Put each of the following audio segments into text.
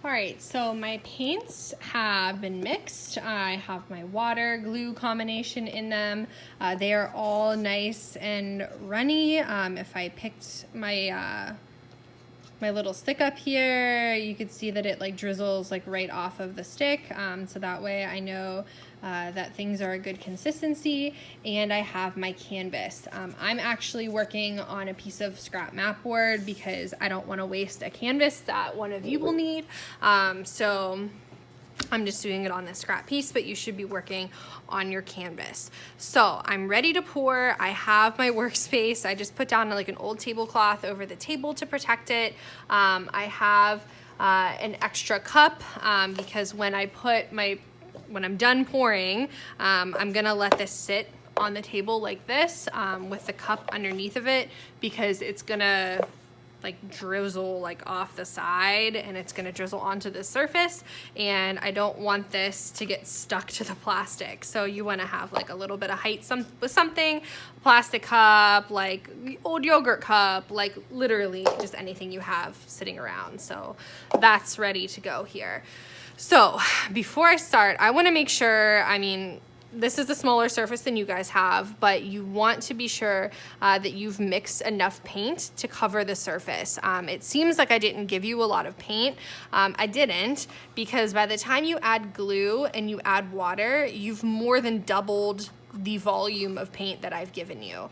All right, so my paints have been mixed. I have my water glue combination in them. They are all nice and runny. If I picked my my little stick up here, you could see that it like drizzles like right off of the stick. So that way I know that things are a good consistency. And I have my canvas. I'm actually working on a piece of scrap map board because I don't want to waste a canvas that one of you will need. So I'm just doing it on this scrap piece, but you should be working on your canvas. So I'm ready to pour. I have my workspace. I just put down like an old tablecloth over the table to protect it. I have an extra cup because when I'm done pouring, I'm gonna let this sit on the table like this with the cup underneath of it because it's gonna like drizzle like off the side and it's gonna drizzle onto the surface, and I don't want this to get stuck to the plastic. So you wanna have like a little bit of height with something, plastic cup, like old yogurt cup, like literally just anything you have sitting around. So that's ready to go here. So before I start, I wanna make sure, this is a smaller surface than you guys have, but you want to be sure that you've mixed enough paint to cover the surface. It seems like I didn't give you a lot of paint. I didn't, because by the time you add glue and you add water, you've more than doubled the volume of paint that I've given you.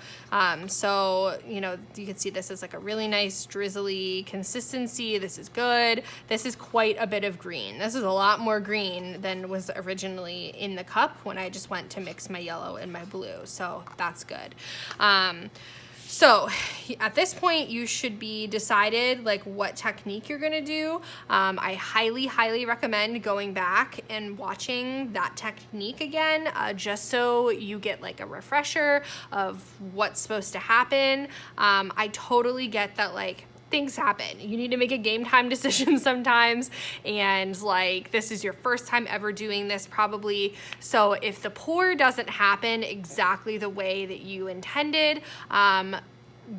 So, you know, you can see this is like a really nice drizzly consistency. This is good. This is quite a bit of green. This is a lot more green than was originally in the cup when I just went to mix my yellow and my blue. So that's good. So at this point, you should be decided like what technique you're gonna do. I highly recommend going back and watching that technique again, just so you get like a refresher of what's supposed to happen. I totally get that like things happen. You need to make a game time decision sometimes, and like this is your first time ever doing this probably. So if the pour doesn't happen exactly the way that you intended,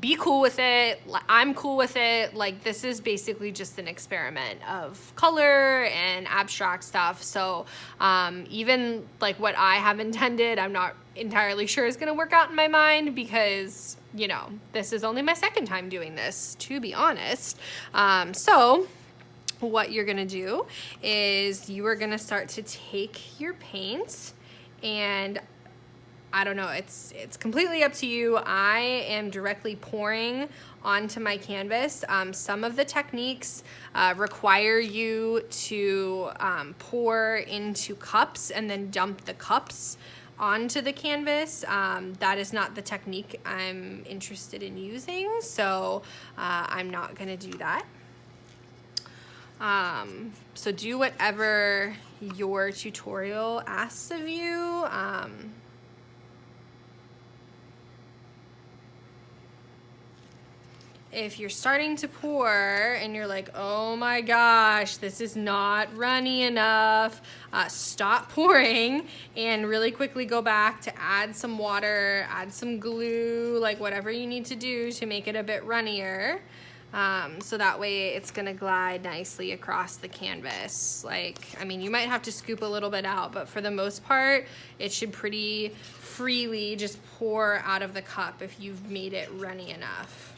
be cool with it. I'm cool with it. Like this is basically just an experiment of color and abstract stuff. So even like what I have intended, I'm not entirely sure is gonna work out in my mind because, you know, this is only my second time doing this, to be honest. So what you're gonna do is you are gonna start to take your paint, and I don't know, it's completely up to you. I am directly pouring onto my canvas. Some of the techniques require you to pour into cups and then dump the cups onto the canvas. That is not the technique I'm interested in using, so I'm not gonna do that. So do whatever your tutorial asks of you. If you're starting to pour and you're like, oh my gosh, this is not runny enough, stop pouring and really quickly go back to add some water, add some glue, like whatever you need to do to make it a bit runnier. So that way it's gonna glide nicely across the canvas. Like, I mean, you might have to scoop a little bit out, but for the most part, it should pretty freely just pour out of the cup if you've made it runny enough.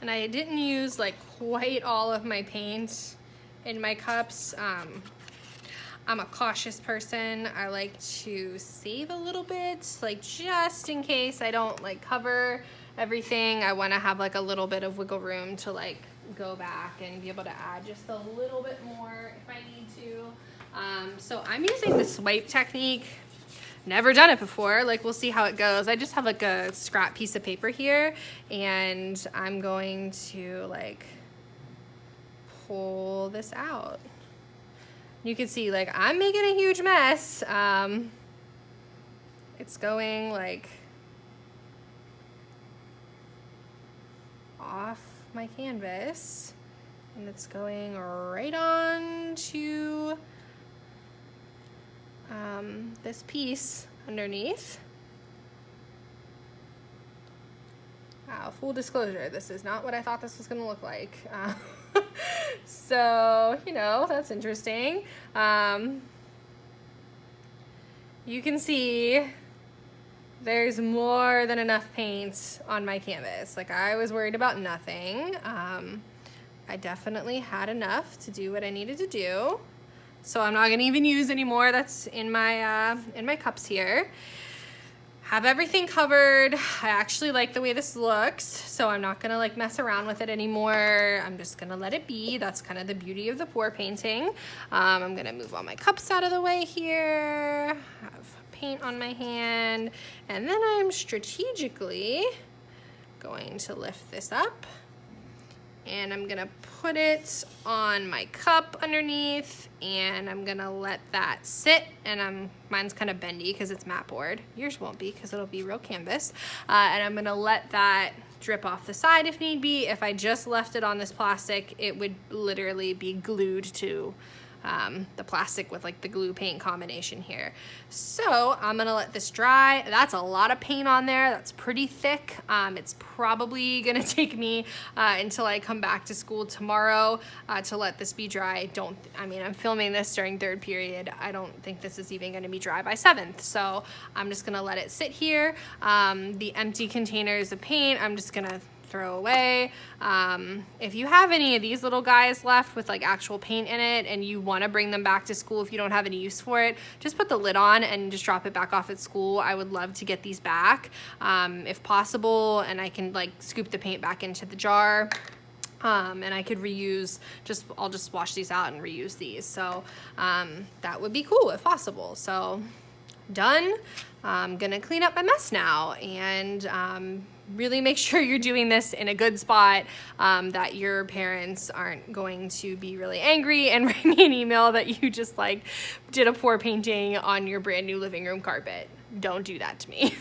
And I didn't use like quite all of my paint in my cups. I'm a cautious person. I like to save a little bit, like just in case I don't like cover everything. I want to have like a little bit of wiggle room to like go back and be able to add just a little bit more if I need to. So I'm using the swipe technique. Never done it before. Like, we'll see how it goes. I just have like a scrap piece of paper here, and I'm going to like pull this out. You can see, like, I'm making a huge mess. It's going like off my canvas, and it's going right on to this piece underneath. Full disclosure, this is not what I thought this was gonna look like. So, you know, that's interesting. You can see there's more than enough paint on my canvas. Like, I was worried about nothing. I definitely had enough to do what I needed to do. So I'm not gonna even use any more that's in my cups here. Have everything covered. I actually like the way this looks, so I'm not gonna like mess around with it anymore. I'm just gonna let it be. That's kind of the beauty of the pour painting. I'm gonna move all my cups out of the way here. Have paint on my hand, and then I'm strategically going to lift this up, and I'm gonna put it on my cup underneath, and I'm gonna let that sit. And mine's kind of bendy because it's matte board. Yours won't be because it'll be real canvas. And I'm gonna let that drip off the side if need be. If I just left it on this plastic, it would literally be glued to the plastic with like the glue paint combination here. So I'm gonna let this dry. That's a lot of paint on there. That's pretty thick. It's probably gonna take me until I come back to school tomorrow to let this be dry. I'm filming this during third period. I don't think this is even gonna be dry by 7th. So I'm just gonna let it sit here. The empty containers of paint, I'm just gonna throw away. If you have any of these little guys left with like actual paint in it and you want to bring them back to school, if you don't have any use for it, just put the lid on and just drop it back off at school. I would love to get these back if possible, and I can like scoop the paint back into the jar. And I could reuse, I'll just wash these out and reuse these. So that would be cool if possible. So done. I'm gonna clean up my mess now and really make sure you're doing this in a good spot, that your parents aren't going to be really angry and write me an email that you just like did a pour painting on your brand new living room carpet. Don't do that to me.